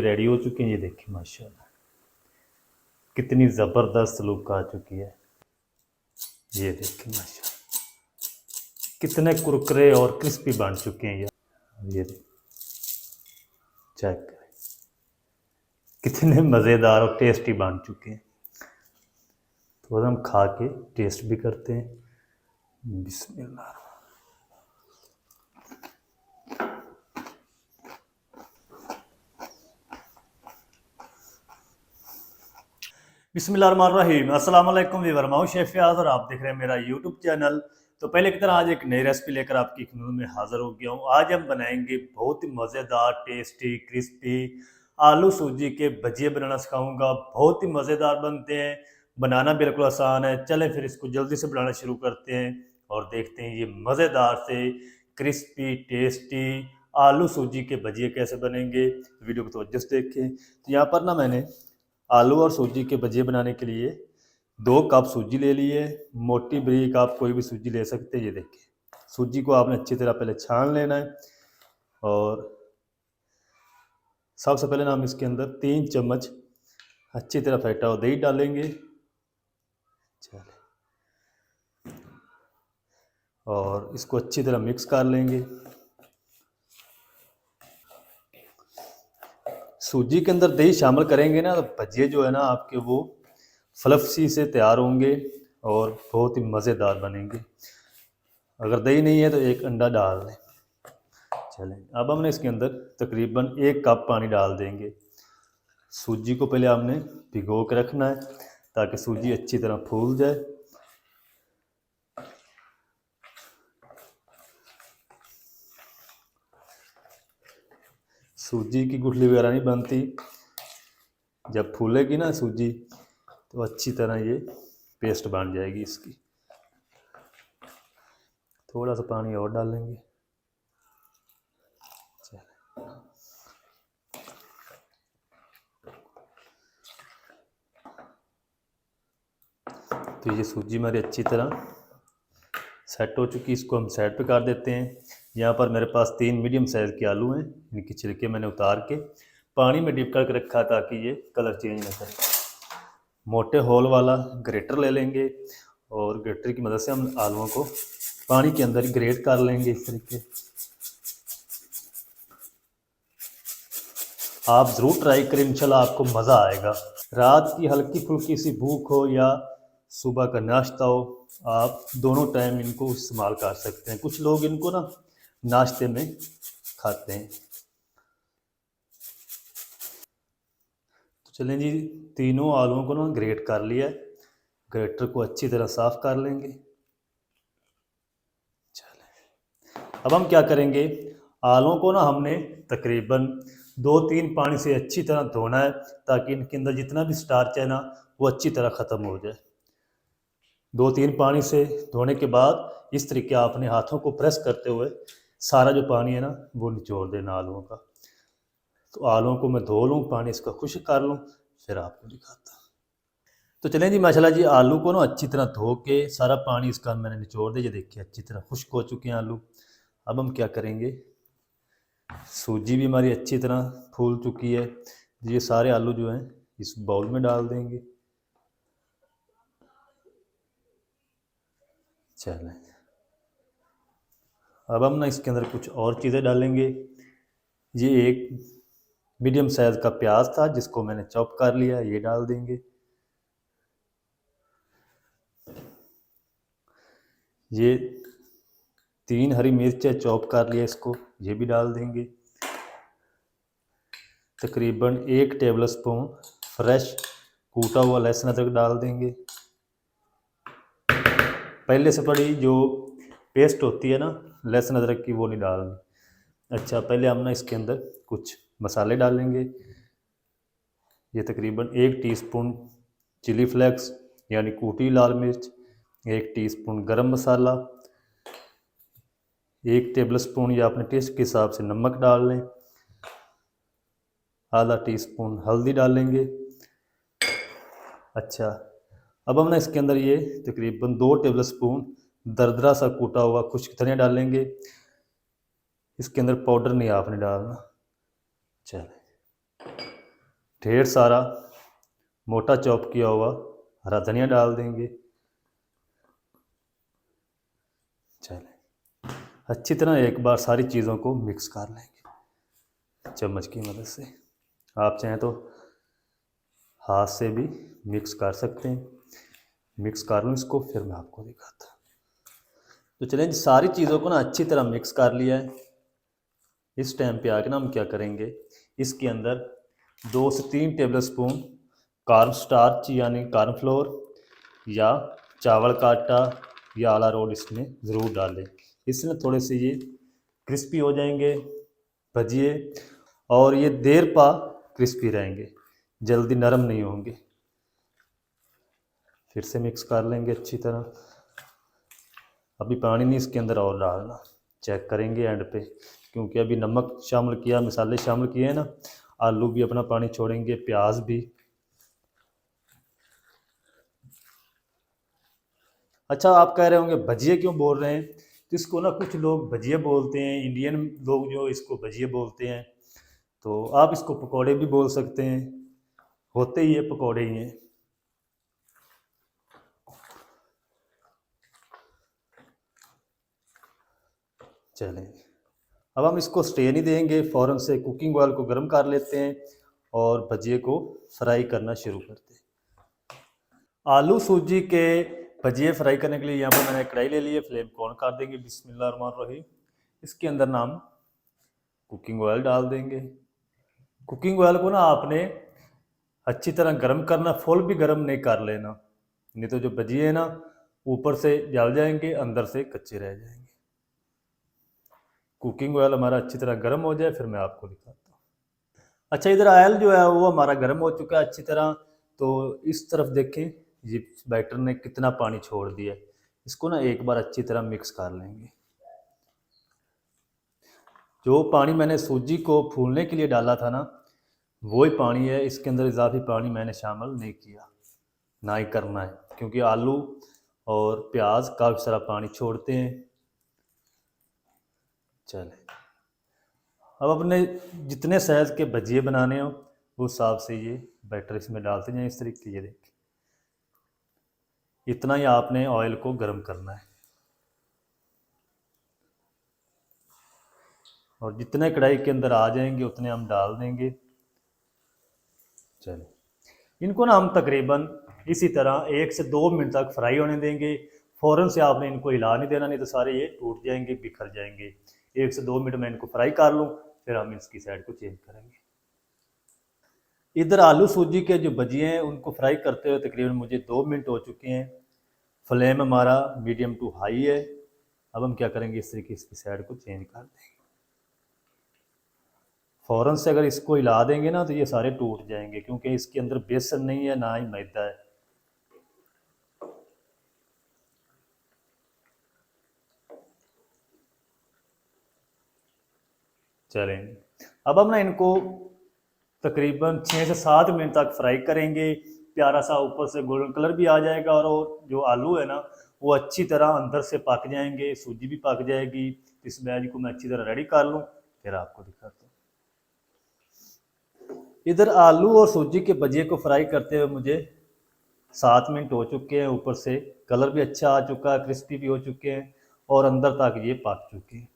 Ready हो चुके हैं। ये देखिए माशाल्लाह कितनी ज़बरदस्त लुक आ चुकी है। ये देखिए माशाल्लाह कितने कुरकुरे और क्रिस्पी बन चुके हैं ये चेक करें कितने मज़ेदार और टेस्टी बन चुके हैं। तो हम खा के टेस्ट भी करते हैं। बिस्मिल्लाह। बिस्मिल्लाहिर्रहमानिर्रहीम। अस्सलाम वालेकुम वीवर, मैं शेफ फयाज और आप देख रहे हैं मेरा यूट्यूब चैनल। तो पहले की तरह आज एक नई रेसिपी लेकर आपकी खिदमत में हाज़िर हो गया हूँ। आज हम बनाएंगे बहुत ही मज़ेदार टेस्टी क्रिस्पी आलू सूजी के भजिए बनाना सिखाऊंगा। बहुत ही मज़ेदार बनते हैं, बनाना बिल्कुल आसान है। चलें फिर इसको जल्दी से बनाना शुरू करते हैं और देखते हैं ये मज़ेदार से क्रिस्पी टेस्टी आलू सूजी के भजिए कैसे बनेंगे। वीडियो को तवज्जो से देखें। तो यहाँ पर ना मैंने आलू और सूजी के भजिए बनाने के लिए 2 कप सूजी ले लिए। मोटी बारीक आप कोई भी सूजी ले सकते हैं। ये देखिए सूजी को आपने अच्छी तरह पहले छान लेना है और सबसे पहले ना हम इसके अंदर 3 चम्मच अच्छी तरह फेंटा हुआ दही डालेंगे। चलिए और इसको अच्छी तरह मिक्स कर लेंगे। सूजी के अंदर दही शामिल करेंगे ना तो भजिए जो है ना आपके वो फ्लफी से तैयार होंगे और बहुत ही मज़ेदार बनेंगे। अगर दही नहीं है तो 1 अंडा डाल दें। चलें अब हमने इसके अंदर तकरीबन 1 कप पानी डाल देंगे। सूजी को पहले हमने भिगो के रखना है ताकि सूजी अच्छी तरह फूल जाए। सूजी की गुठली वगैरह नहीं बनती, जब फूलेगी ना सूजी तो अच्छी तरह ये पेस्ट बन जाएगी इसकी। थोड़ा सा पानी और डालेंगे। तो ये सूजी हमारी अच्छी तरह सेट हो चुकी, इसको हम साइड पे कर देते हैं। यहाँ पर मेरे पास 3 मीडियम साइज़ के आलू हैं, इनकी छिलके मैंने उतार के पानी में डिप करके रखा ताकि ये कलर चेंज ना करे। मोटे होल वाला ग्रेटर ले लेंगे और ग्रेटर की मदद से हम आलूओं को पानी के अंदर ग्रेट कर लेंगे इस तरीके। आप ज़रूर ट्राई करें, इंशाल्लाह आपको मज़ा आएगा। रात की हल्की फुल्की सी भूख हो या सुबह का नाश्ता हो, आप दोनों टाइम इनको इस्तेमाल कर सकते हैं। कुछ लोग इनको ना नाश्ते में खाते हैं। तो चलें जी, तीनों आलूओं को ना ग्रेट कर लिया है। ग्रेटर को अच्छी तरह साफ़ कर लेंगे। चलें अब हम क्या करेंगे, आलूओं को ना हमने तकरीबन 2-3 पानी से अच्छी तरह धोना है ताकि इनके अंदर जितना भी स्टार्च है ना वो अच्छी तरह ख़त्म हो जाए। 2-3 पानी से धोने के बाद इस तरीके आपने हाथों को प्रेस करते हुए सारा जो पानी है ना वो निचोड़ देना आलूओं का। तो आलूओं को मैं धो लूँ, पानी इसका खुश्क कर लूँ, फिर आपको दिखाता। तो चलें जी, माशाल्लाह जी आलू को ना अच्छी तरह धो के सारा पानी इसका मैंने निचोड़ दिया। ये देखिए अच्छी तरह खुश्क हो चुके हैं आलू। अब हम क्या करेंगे, सूजी भी हमारी अच्छी तरह फूल चुकी है। ये सारे आलू जो हैं इस बाउल में डाल देंगे। चलें अब हम ना इसके अंदर कुछ और चीज़ें डालेंगे। ये एक मीडियम साइज़ का प्याज था जिसको मैंने चॉप कर लिया, ये डाल देंगे। ये 3 हरी मिर्चें चॉप कर लिया, इसको ये भी डाल देंगे। तकरीबन 1 टेबल स्पून फ्रेश कूटा हुआ लहसुन अदरक डाल देंगे। पहले से पड़ी जो पेस्ट होती है ना लहसुन अदरक की वो नहीं डालनी। अच्छा, पहले हम ना इसके अंदर कुछ मसाले डालेंगे। ये तकरीबन 1 टीस्पून चिली फ्लेक्स यानी कूटी लाल मिर्च, 1 टीस्पून गरम मसाला, 1 टेबल स्पून या अपने टेस्ट के हिसाब से नमक डाल लें, आधा टीस्पून हल्दी डालेंगे। अच्छा, अब हम ना इसके अंदर ये तकरीबन 2 टेबल स्पून दरदरा सा कूटा हुआ खुश्क धनिया डालेंगे। इसके अंदर पाउडर नहीं आपने डालना। चले ढेर सारा मोटा चॉप किया हुआ हरा धनिया डाल देंगे। चलें, अच्छी तरह एक बार सारी चीज़ों को मिक्स कर लेंगे चम्मच की मदद से। आप चाहें तो हाथ से भी मिक्स कर सकते हैं। मिक्स कर लूँ इसको, फिर मैं आपको दिखाता। तो चलें, सारी चीज़ों को ना अच्छी तरह मिक्स कर लिया है। इस टाइम पे आके ना हम क्या करेंगे, इसके अंदर 2 से 3 टेबल स्पून कॉर्न स्टार्च यानी कॉर्न फ्लोर या चावल का आटा या आला रोड इसमें ज़रूर डालें। इससे ना थोड़े से ये क्रिस्पी हो जाएंगे भजिए, और ये देर पा क्रिस्पी रहेंगे, जल्दी नरम नहीं होंगे। फिर से मिक्स कर लेंगे अच्छी तरह। अभी पानी नहीं इसके अंदर और डालना, चेक करेंगे एंड पे, क्योंकि अभी नमक शामिल किया, मसाले शामिल किए हैं ना, आलू भी अपना पानी छोड़ेंगे, प्याज भी। अच्छा, आप कह रहे होंगे भजिए क्यों बोल रहे हैं, तो इसको ना कुछ लोग भजिए बोलते हैं, इंडियन लोग जो इसको भजिए बोलते हैं, तो आप इसको पकौड़े भी बोल सकते हैं, होते ही है पकौड़े ही हैं। चलें, अब हम इसको स्टे नहीं देंगे, फ़ौरन से कुकिंग ऑयल को गर्म कर लेते हैं और भजिए को फ्राई करना शुरू करते हैं। आलू सूजी के भजिए फ्राई करने के लिए यहाँ पर मैंने कढ़ाई ले ली है। फ्लेम को ऑन कर देंगे, बिस्मिल्लाहिर्रहमानिर्रहीम। इसके अंदर ना हम कुकिंग ऑयल डाल देंगे। कुकिंग ऑयल को ना आपने अच्छी तरह गर्म करना, फुल भी गर्म नहीं कर लेना, नहीं तो जो भजिए है ना ऊपर से जल जाएंगे, अंदर से कच्चे रह जाएंगे। कुकिंग ऑयल हमारा अच्छी तरह गर्म हो जाए, फिर मैं आपको दिखाता हूँ। अच्छा, इधर ऑयल जो है वो हमारा गर्म हो चुका है अच्छी तरह। तो इस तरफ देखें, ये बैटर ने कितना पानी छोड़ दिया है। इसको ना एक बार अच्छी तरह मिक्स कर लेंगे। जो पानी मैंने सूजी को फूलने के लिए डाला था ना, वही पानी है, इसके अंदर इजाफी पानी मैंने शामिल नहीं किया, ना ही करना है, क्योंकि आलू और प्याज काफ़ी सारा पानी छोड़ते हैं। चले, अब अपने जितने साइज़ के भजिए बनाने हो उस हिसाब से ये बैटर इसमें डालते जाएं इस तरीके। ये देखिए, इतना ही आपने ऑयल को गर्म करना है, और जितने कढ़ाई के अंदर आ जाएंगे उतने हम डाल देंगे। चलो, इनको ना हम तकरीबन इसी तरह 1 से 2 मिनट तक फ्राई होने देंगे। फ़ौरन से आपने इनको हिला नहीं देना, नहीं तो सारे ये टूट जाएंगे, बिखर जाएंगे। 1 से 2 मिनट में इनको फ्राई कर लूँ, फिर हम इसकी साइड को चेंज करेंगे। इधर आलू सूजी के जो भजिए हैं उनको फ्राई करते हुए तकरीबन मुझे 2 मिनट हो चुके हैं। फ्लेम हमारा मीडियम टू हाई है। अब हम क्या करेंगे, इस तरीके इसकी साइड को चेंज कर देंगे। फ़ौरन से अगर इसको हिला देंगे ना तो ये सारे टूट जाएंगे, क्योंकि इसके अंदर बेसन नहीं है, ना ही मैदा है। चलें, अब हम ना इनको तकरीबन 6 से 7 मिनट तक फ्राई करेंगे। प्यारा सा ऊपर से गोल्डन कलर भी आ जाएगा, और जो आलू है ना वो अच्छी तरह अंदर से पक जाएंगे, सूजी भी पक जाएगी। इस बैच को मैं अच्छी तरह रेडी कर लूँ, फिर आपको दिखाता हूँ। इधर आलू और सूजी के भजिए को फ्राई करते हुए मुझे 7 मिनट हो चुके हैं। ऊपर से कलर भी अच्छा आ चुका है, क्रिस्पी भी हो चुके हैं, और अंदर तक ये पक चुके हैं।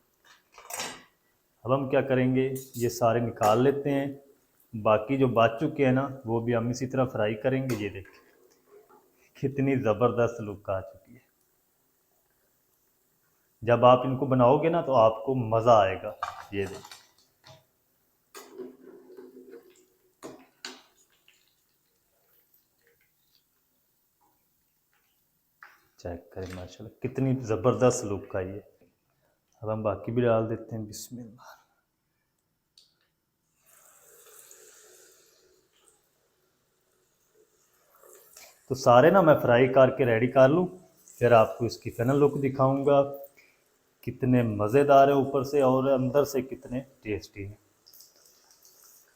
अब हम क्या करेंगे, ये सारे निकाल लेते हैं। बाकी जो बच चुके हैं ना वो भी हम इसी तरह फ्राई करेंगे। ये देखिए कितनी ज़बरदस्त लुक आ चुकी है। जब आप इनको बनाओगे ना तो आपको मज़ा आएगा। ये देखिए, चेक करें, माशाल्लाह कितनी ज़बरदस्त लुक आई है। अब हम बाकी भी डाल देते हैं, बिस्मिल्लाह। तो सारे ना मैं फ्राई करके रेडी कर लूँ, फिर आपको इसकी फाइनल लुक दिखाऊंगा। कितने मज़ेदार है ऊपर से, और अंदर से कितने टेस्टी हैं।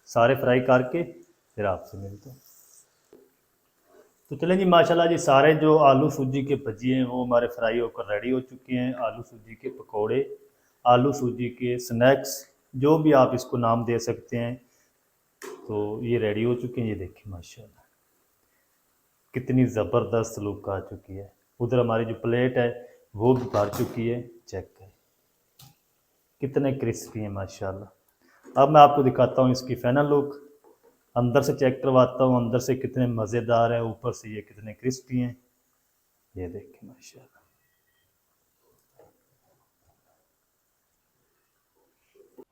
सारे फ्राई करके फिर आपसे मिलते हैं। तो चलें जी, माशाल्लाह जी, सारे जो आलू सूजी के भजिए हैं वो हमारे फ्राई होकर रेडी हो चुके हैं। आलू सूजी के पकोड़े, आलू सूजी के स्नैक्स, जो भी आप इसको नाम दे सकते हैं, तो ये रेडी हो चुके हैं। ये देखिए माशाल्लाह कितनी ज़बरदस्त लुक आ चुकी है। उधर हमारी जो प्लेट है वो भी भर चुकी है। चेक करें कितने क्रिस्पी हैं माशाल्लाह। अब मैं आपको दिखाता हूँ इसकी फाइनल लुक। अंदर से चेक करवाता हूँ अंदर से कितने मज़ेदार है, ऊपर से ये कितने क्रिस्पी हैं। ये देखिए माशाल्लाह।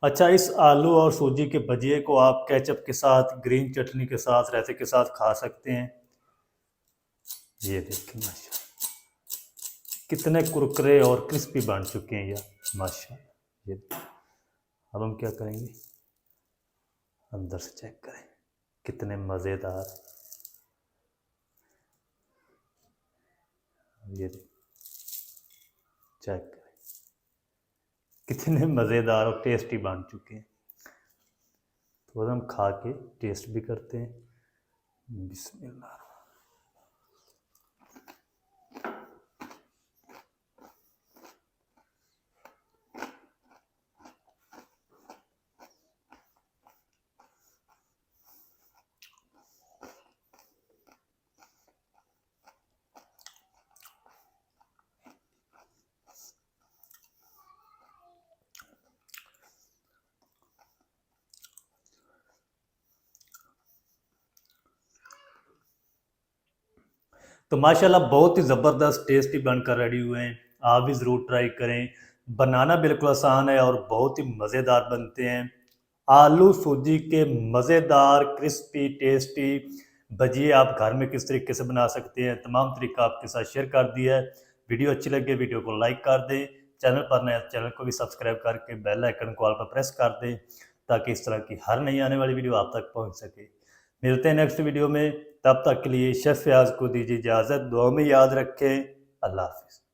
अच्छा, इस आलू और सूजी के भजिए को आप केचप के साथ, ग्रीन चटनी के साथ, रायते के साथ खा सकते हैं। ये देखिए माशाल्लाह कितने कुरकुरे और क्रिस्पी बन चुके हैं ये माशाल्लाह। ये अब हम क्या करेंगे, अंदर से चेक करें कितने मज़ेदार। ये चेक करें कितने मज़ेदार और टेस्टी बन चुके हैं। तो हम खा के टेस्ट भी करते हैं। बिस्मिल्लाह। तो माशाल्लाह बहुत ही ज़बरदस्त टेस्टी बनकर रेडी हुए हैं। आप भी ज़रूर ट्राई करें। बनाना बिल्कुल आसान है और बहुत ही मज़ेदार बनते हैं। आलू सूजी के मज़ेदार क्रिस्पी टेस्टी भजिए आप घर में किस तरीके से बना सकते हैं, तमाम तरीका आपके साथ शेयर कर दिया है। वीडियो अच्छी लगे वीडियो को लाइक कर दें, चैनल पर नए चैनल को भी सब्सक्राइब करके बेल आइकन को ऑल पर प्रेस कर दें ताकि इस तरह की हर नई आने वाली वीडियो आप तक पहुंच सके। मिलते हैं नेक्स्ट वीडियो में, तब तक के लिए शेफ फयाज को दीजिए इजाज़त। दुआ में याद रखें। अल्लाह हाफिज़।